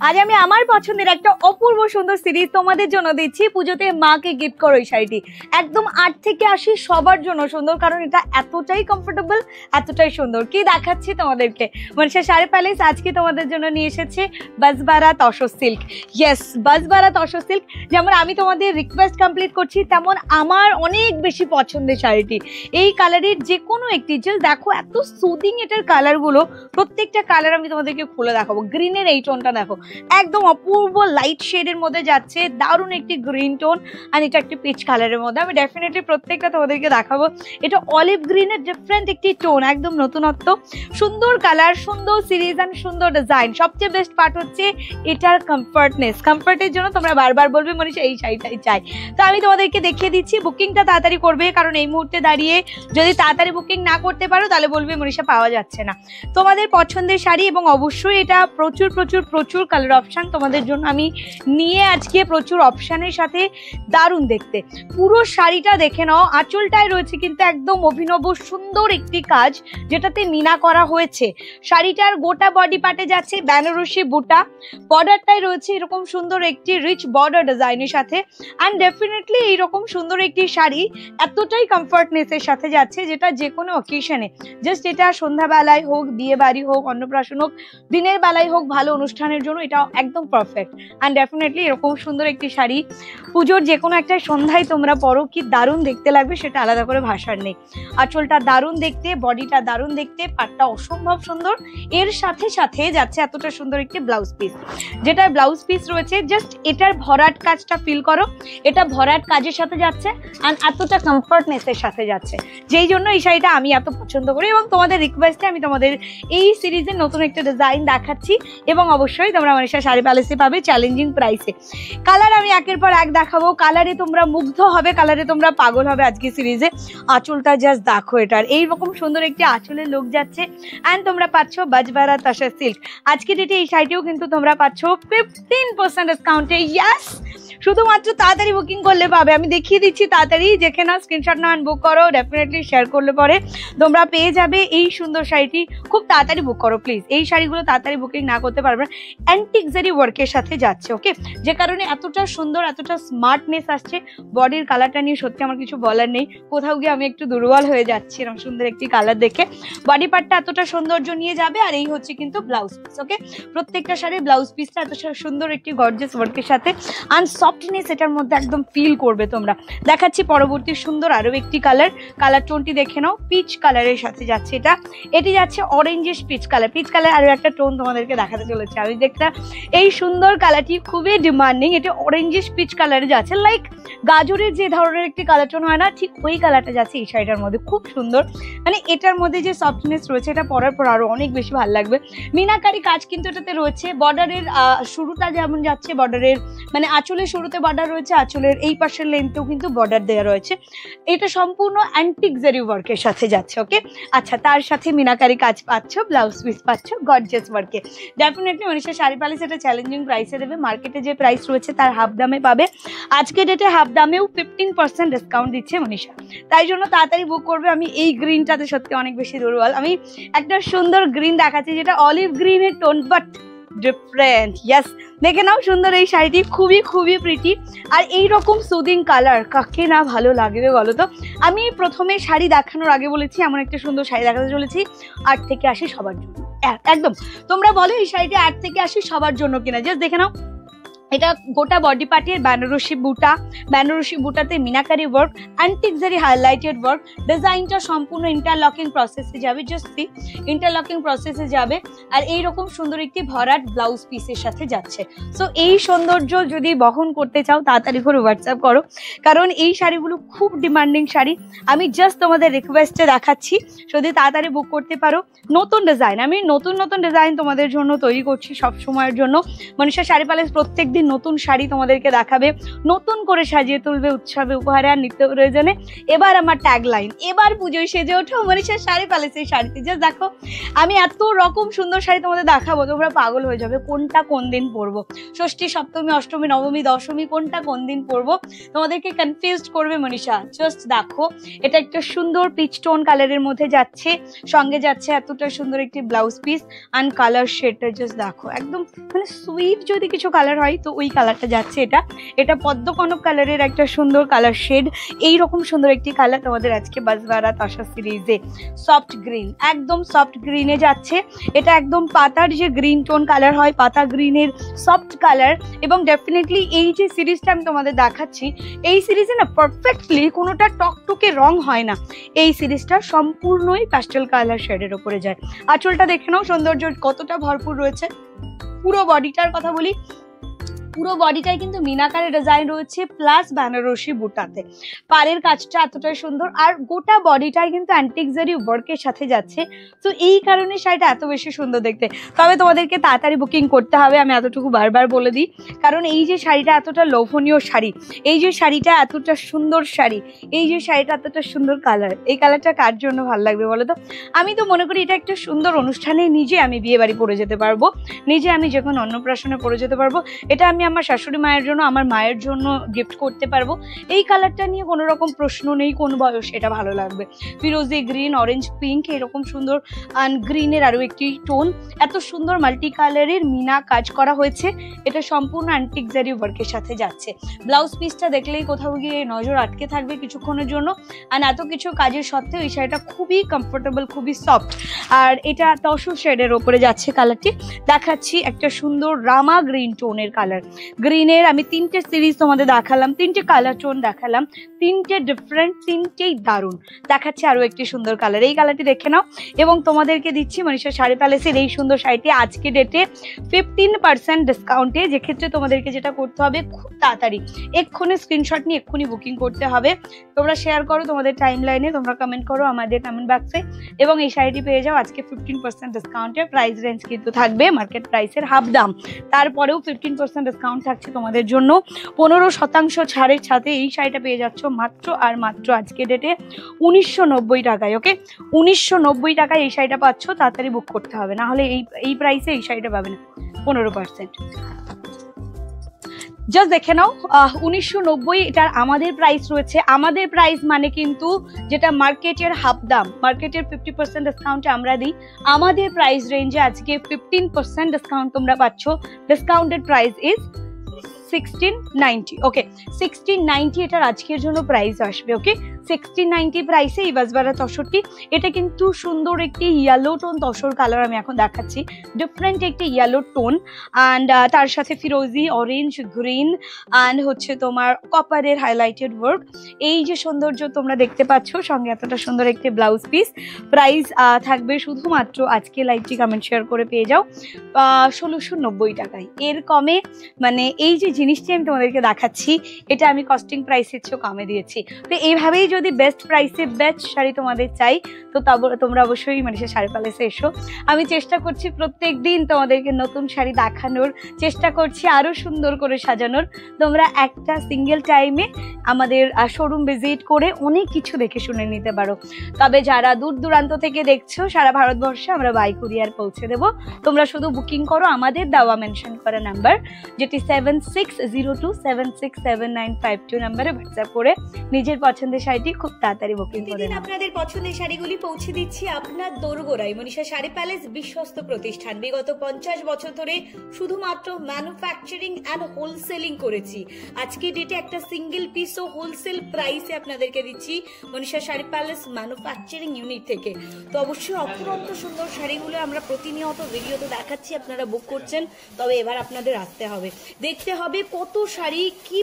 আজ আমি আমার পছন্দের একটা অপূর্ব সুন্দর সিরিজ তোমাদের জন্য দিচ্ছি। পুজোতে মাকে গিফট করো এই শাড়িটি, একদম 8 থেকে 80 সবার জন্য সুন্দর, কারণ এটা এতটাই কমফোর্টেবল, এতটাই সুন্দর। কি দেখাচ্ছি তোমাদেরকে, মনীষা শাড়ি প্যালেস আজকে তোমাদের জন্য নিয়ে এসেছে বাজবারা তসর সিল্ক। ইয়েস, বাজবারা তসর সিল্ক। যেমন আমি তোমাদের রিকোয়েস্ট কমপ্লিট করছি, তেমন আমার অনেক বেশি পছন্দের শাড়িটি। এই কালারের যে কোনো একটি, জাস্ট দেখো এত সুদিং এটার কালারগুলো, প্রত্যেকটা কালার আমি তোমাদেরকে খুলে দেখাবো। গ্রিনের এই টোনটা দেখো, একদম অপূর্ব লাইট শেডের মধ্যে যাচ্ছে, দারুণ একটি গ্রিন টোন, আর এটা একটি পিচ কালারের মধ্যে। আমি ডেফিনেটলি প্রত্যেকটা তোমাদেরকে দেখাবো। এটা অলিভ গ্রিনের ডিফারেন্ট একটি টোন, একদম নতুনত্ব, সুন্দর কালার, সুন্দর সিরিজ অ্যান্ড সুন্দর ডিজাইন। সবচেয়ে বেস্ট পার্ট হচ্ছে এটার কমফর্টনেস। কমফর্টের জন্য তোমরা বারবার বলবে মনীষা এই শাড়িটাই চাই। তো আমি তোমাদেরকে দেখিয়ে দিচ্ছি, বুকিংটা তাড়াতাড়ি করবে, কারণ এই মুহূর্তে দাঁড়িয়ে যদি তাড়াতাড়ি বুকিং না করতে পারো তাহলে বলবে মনীষা পাওয়া যাচ্ছে না। তোমাদের পছন্দের শাড়ি, এবং অবশ্যই এটা প্রচুর প্রচুর প্রচুর কালার অপশান তোমাদের জন্য আমি নিয়ে আজকে, প্রচুর অপশানের সাথে দারুণ দেখতে। পুরো শাড়িটা দেখে নাও, আঁচলটায় রয়েছে কিন্তু একদম অভিনব সুন্দর একটি কাজ, যেটাতে মিনা করা হয়েছে। শাড়িটার গোটা বডি পার্টে যাচ্ছে বেনারসি বুটা, বর্ডারটাই রয়েছে এরকম সুন্দর একটি রিচ বর্ডার ডিজাইনের সাথে। অ্যান্ড ডেফিনেটলি এইরকম সুন্দর একটি শাড়ি এতটাই কমফর্টনেসের সাথে যাচ্ছে, যেটা যে কোনো অকেশনে, জাস্ট এটা সন্ধ্যাবেলায় হোক, বিয়ে বাড়ি হোক, অন্নপ্রাশন হোক, দিনের বেলায় হোক, ভালো অনুষ্ঠানের জন্য এটা একদম পারফেক্ট। অ্যান্ড ডেফিনেটলি এরকম সুন্দর একটি শাড়ি পুজোর যে কোনো একটা সন্ধ্যায় তোমরা পরো, কি দারুণ দেখতে লাগবে সেটা আলাদা করে ভাষার নেই। আঁচলটা দারুণ দেখতে, বডিটা দারুণ দেখতে, পাটটা অসম্ভব সুন্দর। এর সাথে সাথে যাচ্ছে এতটা সুন্দর একটি ব্লাউজ পিস, যেটা ব্লাউজ পিস রয়েছে, জাস্ট এটার ভরাট কাজটা ফিল করো, এটা ভরাট কাজের সাথে যাচ্ছে অ্যান্ড এতটা কমফর্টনেসের সাথে যাচ্ছে, যেই জন্য এই শাড়িটা আমি এত পছন্দ করি। এবং তোমাদের রিকোয়েস্টে আমি তোমাদের এই সিরিজের নতুন একটা ডিজাইন দেখাচ্ছি, এবং অবশ্যই তোমরা মনীষা শাড়ি প্যালেসে পাবে চ্যালেঞ্জিং প্রাইসে। কালার আমি একের পর এক দেখাবো, কালারে তোমরা মুগ্ধ হবে, কালারে তোমরা পাগল হবে আজকে সিরিজে। আঁচলটা জাস্ট দেখো, এটার এইরকম সুন্দর একটি আঁচলের লুক যাচ্ছে। অ্যান্ড তোমরা পাচ্ছ বাজবারা তসর সিল্ক। আজকে ডেটে এই শাড়িটিও কিন্তু তোমরা পাচ্ছ 15% ডিসকাউন্টে। ইয়াস, শুধুমাত্র তাড়াতাড়ি বুকিং করলে পাবে। আমি দেখিয়ে দিচ্ছি, তাড়াতাড়ি দেখে নাও, স্ক্রিনশট নাও, বুক করো, ডেফিনেটলি শেয়ার করলে পরে তোমরা পেয়ে যাবে এই সুন্দর শাড়িটি। খুব তাড়াতাড়ি বুক করো প্লিজ, এই শাড়িগুলো তাড়াতাড়ি বুকিং না করতে পারবে না। অ্যান্টিক জারি ওয়ার্কের সাথে যাচ্ছে, ওকে, যে কারণে এতটা সুন্দর, এতটা স্মার্টনেস আসছে। বডির কালারটা নিয়ে সত্যি আমার কিছু বলার নেই, কোথাও গিয়ে আমি একটু দুর্বল হয়ে যাচ্ছি এরকম সুন্দর একটি কালার দেখে। বডি পার্টটা এতটা সৌন্দর্য নিয়ে যাবে, আর এই হচ্ছে কিন্তু ব্লাউজ পিস, ওকে। প্রত্যেকটা শাড়ির ব্লাউজ পিসটা এত সুন্দর একটি গর্জিয়াস ওয়ার্কের সাথে, অ্যান্ড সফটনেস এটার মধ্যে একদম ফিল করবে তোমরা। দেখাচ্ছি পরবর্তী সুন্দর আরো একটি কালার, কালার টোনটি দেখে নাও, পিচ কালারের সাথে যাচ্ছে এটা। এটি যাচ্ছে orangish peach colour, peach colour আরো একটা টোন তোমাদেরকে দেখাতে চলেছে আমি। দেখতে এই সুন্দর কালারটি খুবই ডিমান্ডিং, এটা অরেঞ্জিশ পিচ কালারে যাচ্ছে, লাইক গাজরের যে ধরনের একটি কালার টোন হয় না, ঠিক ওই কালারটা যাচ্ছে এই শাড়িটার মধ্যে, খুব সুন্দর। মানে এটার মধ্যে যে সফটনেস রয়েছে, এটা পরার পর আরো অনেক বেশি ভালো লাগবে। মিনাকারি কাজ কিন্তু এটাতে রয়েছে। বর্ডারের শুরুটা যেমন যাচ্ছে, বর্ডারের মানে আঁচলের শুরুতে বর্ডার রয়েছে, আঁচলের এই পাশের লেন্থেও কিন্তু বর্ডার দেওয়া রয়েছে। এটা সম্পূর্ণ অ্যান্টিক জারি ওয়ার্কের সাথে যাচ্ছে, ওকে। আচ্ছা, তার সাথে মিনাকারি কাজ পাচ্ছ, ব্লাউজ পিস পাচ্ছ গর্জিয়াস ওয়ার্কে। ডেফিনেটলি মনীষা শাড়ি প্যালেস এটা চ্যালেঞ্জিং প্রাইসে দেবে। মার্কেটে যে প্রাইস রয়েছে তার হাফ দামে পাবে, আজকে ডেটে হাফ দামেও 15% ডিসকাউন্ট দিচ্ছে মনীষা। তাই জন্য তাড়াতাড়ি বুক করবে। আমি এই গ্রিনটাতে সত্যি অনেক বেশি দুর্বল। আমি একটা সুন্দর গ্রিন দেখাচ্ছি, যেটা অলিভ গ্রিনের টোন বাট ডিফারেন্ট। ইয়াস, দেখে নাও সুন্দর এই শাড়িটি, খুবই খুবই প্রিটি। আর এইরকম সুদিং কালার কাকে না ভালো লাগবে বলো তো। আমি প্রথমে শাড়ি দেখানোর আগে বলেছি এমন একটা সুন্দর শাড়ি দেখাতে চলেছি 8 থেকে 80 সবার জন্য। একদম তোমরা বলো এই শাড়িটা 8 থেকে 80 সবার জন্য কিনা। জাস্ট দেখে নাও, এটা গোটা বডি পার্টের বেনারসি বুটা, বেনারসি বুটাতে মিনাকারি ওয়ার্ক, অ্যান্টিক জারি হাইলাইটেড ওয়ার্ক। ডিজাইনটা সম্পূর্ণ ইন্টারলকিং প্রসেসে যাবে, জাস্ট সি ইন্টারলকিং প্রসেসে যাবে। আর এইরকম সুন্দর একটি ভরাট ব্লাউজ পিসের সাথে যাচ্ছে। সো এই সৌন্দর্য যদি বহন করতে চাও, তাড়াতাড়ি করে হোয়াটসঅ্যাপ করো, কারণ এই শাড়িগুলো খুব ডিমান্ডিং শাড়ি। আমি জাস্ট তোমাদের রিকোয়েস্টে দেখাচ্ছি, যদি তাড়াতাড়ি বুক করতে পারো। নতুন ডিজাইন, আমি নতুন নতুন ডিজাইন তোমাদের জন্য তৈরি করছি সব সময়ের জন্য। মনীষা শাড়ি প্যালেস প্রত্যেক প্রত্যেকদিন নতুন শাড়ি তোমাদেরকে দেখাবে, নতুন করে সাজিয়ে তুলবে উৎসবে, উপহারে আর নিত্য প্রয়োজনে। এবার আমার ট্যাগ লাইন, এবার পুজোয় সেজে ওঠো মনীষা শাড়ি প্যালেসের শাড়িতে। জাস্ট দেখো আমি এত রকম সুন্দর শাড়ি তোমাদের দেখাবো, তোমরা পাগল হয়ে যাবে কোনটা কোন দিন পরবো। ষষ্ঠী, সপ্তমী, অষ্টমী, নবমী, দশমী কোনটা কোন দিন পরবো তোমাদেরকে কনফিউজড করবে মনীষা। জাস্ট দেখো এটা একটা সুন্দর পিচ টোন কালারের মধ্যে যাচ্ছে, সঙ্গে যাচ্ছে এতটা সুন্দর একটি ব্লাউজ পিস অ্যান্ড কালার শেডটা। জাস্ট দেখো একদম মানে সুইট যদি কিছু কালার হয় তো ওই কালারটা যাচ্ছে। এটা পদ্ম কনক কালারের একটা সুন্দর কালার শেড। এইরকম সুন্দর একটি কালার তোমাদের আজকে বাজবারা তসা সিরিজে সফট গ্রিন, একদম সফট গ্রিনে যাচ্ছে। এটা একদম পাতার যে গ্রিন টোন কালার হয়, পাতা গ্রিনের সফট কালার। এবং ডেফিনেটলি এই যে সিরিজটা আমি তোমাদের দেখাচ্ছি, এই সিরিজে না পারফেক্টলি কোনোটা টকটকে রং হয় না। এই সিরিজটা সম্পূর্ণই প্যাস্টেল কালার শেডের ওপরে যায়। আঁচলটা দেখে নাও সৌন্দর্য কতটা ভরপুর রয়েছে। পুরো বডিটার কথা বলি, পুরো বডিটাই কিন্তু মিনাকারে ডিজাইন রয়েছে প্লাস বেনারসি বুটাতে। পাড়ের কাজটা এতটাই সুন্দর আর গোটা বডিটাই কিন্তু অ্যান্টিক জারি ওয়ার্কের সাথে যাচ্ছে। তো এই কারণে শাড়িটা এত বেশি সুন্দর দেখতে। তবে তোমাদেরকে তাড়াতাড়ি বুকিং করতে হবে, আমি এতটুকু বারবার বলে দিই, কারণ এই যে শাড়িটা এতটা লোভনীয় শাড়ি, এই যে শাড়িটা এতটা সুন্দর শাড়ি, এই যে শাড়িটা এতটা সুন্দর কালার, এই কালারটা কার জন্য ভালো লাগবে বলো তো? আমি তো মনে করি এটা একটা সুন্দর অনুষ্ঠানে নিজে আমি বিয়ে বাড়ি পরে যেতে পারবো, নিজে আমি যখন অন্নপ্রাশনে পরে যেতে পারবো। এটা আমি আমার শাশুড়ি মায়ের জন্য, আমার মায়ের জন্য গিফট করতে পারবো। এই কালারটা নিয়ে কোনো রকম প্রশ্ন নেই, কোন বয়স এটা ভালো লাগবে। ফিরোজি গ্রিন, অরেঞ্জ পিঙ্ক, এরকম সুন্দর গ্রিনের আরো একটি টোন, এত সুন্দর মাল্টি কালারের মিনা কাজ করা হয়েছে। এটা সম্পূর্ণ অ্যান্টিক জারি ওয়ার্কের সাথে যাচ্ছে। ব্লাউজ পিসটা দেখলেই কোথাও গিয়ে নজর আটকে থাকবে কিছুক্ষণের জন্য। আর এত কিছু কাজের সত্ত্বেও এই শাড়িটা খুবই কমফোর্টেবল, খুবই সফট। আর এটা তসর শেডের ওপরে যাচ্ছে কালারটি। দেখাচ্ছি একটা সুন্দর রামা গ্রিন টোনের কালার। গ্রিনের আমি তিনটে সিরিজ তোমাদের দেখালাম, তিনটে কালার টোন দেখালাম, তিনটে ডিফারেন্ট, তিনটেই দারুণ। দেখাচ্ছে আরো একটি সুন্দর কালার, এই কালারটি দেখে নাও। এবং তোমাদেরকে দিচ্ছি মনীষা শাড়ি প্যালেসের এই সুন্দর শাড়িটি আজকে ডেটে 15% ডিসকাউন্টে। যেক্ষেত্রে তোমাদেরকে যেটা করতে হবে খুব তাড়াতাড়ি এক্ষুনি স্ক্রিনশট নিয়ে এক্ষুনি বুকিং করতে হবে। তোমরা শেয়ার করো তোমাদের টাইম লাইনে, তোমরা কমেন্ট করো আমাদের কমেন্ট বক্সে, এবং এই শাড়িটি পেয়ে যাও আজকে 15% ডিসকাউন্টে। প্রাইস রেঞ্জ কিন্তু থাকবে মার্কেট প্রাইসের হাফ দাম, তারপরেও 15% ডিসকাউন্ট থাকছে তোমাদের জন্য। 15% ছাড়ের সাথে এই শাড়িটা পেয়ে যাচ্ছ মাত্র আর মাত্র আজকে ডেটে 1990 টাকায়। ওকে, 1990 টাকায় এই শাড়িটা পাচ্ছ। তাড়াতাড়ি বুক করতে হবে, না হলে এই প্রাইসে এই শাড়িটা পাবে না। 15% জাস্ট দেখে নাও। 1990 এটার আমাদের প্রাইস রয়েছে। আমাদের প্রাইস মানে কিন্তু যেটা মার্কেটের হাফ দাম, মার্কেটের 50% ডিসকাউন্টে আমরা দিই। আমাদের প্রাইস রেঞ্জে আজকে 15% ডিসকাউন্ট তোমরা পাচ্ছ। Discounted price is 1690। ওকে, 1690 এটার আজকের জন্য প্রাইস আসবে। ওকে, 1690 প্রাইসে এই বাজবারা তসরটি। এটা কিন্তু সুন্দর একটি ইয়েলো টোন তসর কালার আমি এখন দেখাচ্ছি, ডিফারেন্ট একটি ইয়েলো টোন অ্যান্ড তার সাথে ফিরোজি, অরেঞ্জ, গ্রিন অ্যান্ড হচ্ছে তোমার কপারের হাইলাইটেড ওয়ার্ক। এই যে সৌন্দর্য তোমরা দেখতে পাচ্ছ, সঙ্গে এতটা সুন্দর একটি ব্লাউজ পিস। প্রাইস থাকবে শুধুমাত্র আজকে লাইভটি কমেন্ট শেয়ার করে পেয়ে যাও 1690 টাকায়। এর কমে মানে এই যে জিনিসটি আমি তোমাদেরকে দেখাচ্ছি এটা আমি কস্টিং প্রাইসের চেয়েও কমে দিয়েছি। তো এইভাবেই যদি বেস্ট প্রাইসে বেস্ট শাড়ি তোমাদের চাই তো তোমরা অবশ্যই মনীষা শাড়ি প্যালেসে এসো। আমি চেষ্টা করছি প্রত্যেক দিন তোমাদেরকে নতুন শাড়ি দেখানোর, চেষ্টা করছি আরও সুন্দর করে সাজানোর। তোমরা একটা সিঙ্গেল টাইমে আমাদের শোরুম ভিজিট করে অনেক কিছু দেখে শুনে নিতে পারো। তবে যারা দূর দূরান্ত থেকে দেখছো, সারা ভারতবর্ষে আমরা বাই কুরিয়ার পৌঁছে দেবো। তোমরা শুধু বুকিং করো আমাদের দেওয়া মেনশন করা নাম্বার, যেটি 7602767952 নাম্বারে হোয়াটসঅ্যাপ করে নিজের পছন্দের শাড়িটি খুব তাড়াতাড়ি বুকিং করে নাও। আপনাদের পছন্দের শাড়িগুলি পৌঁছে দিচ্ছি আপনার দোরগোড়ায়। মনীষা শাড়ি প্যালেস বিশ্বস্ত প্রতিষ্ঠান। বিগত 50 বছর ধরে শুধুমাত্র ম্যানুফ্যাকচারিং অ্যান্ড হোলসেলিং করেছি। আজকে ডেটে একটা সিঙ্গেল পিসও হোলসেল প্রাইসে আপনাদেরকে দিচ্ছি Manisha saree palace manufacturing unit থেকে। তো অবশ্যই অপরন্ত সুন্দর শাড়িগুলো আমরা প্রতিনিয়ত ভিডিওতে দেখাচ্ছি, আপনারা বুক করছেন। তবে এবার আপনাদের আসতে হবে, দেখতে হবে কত শাড়ি কি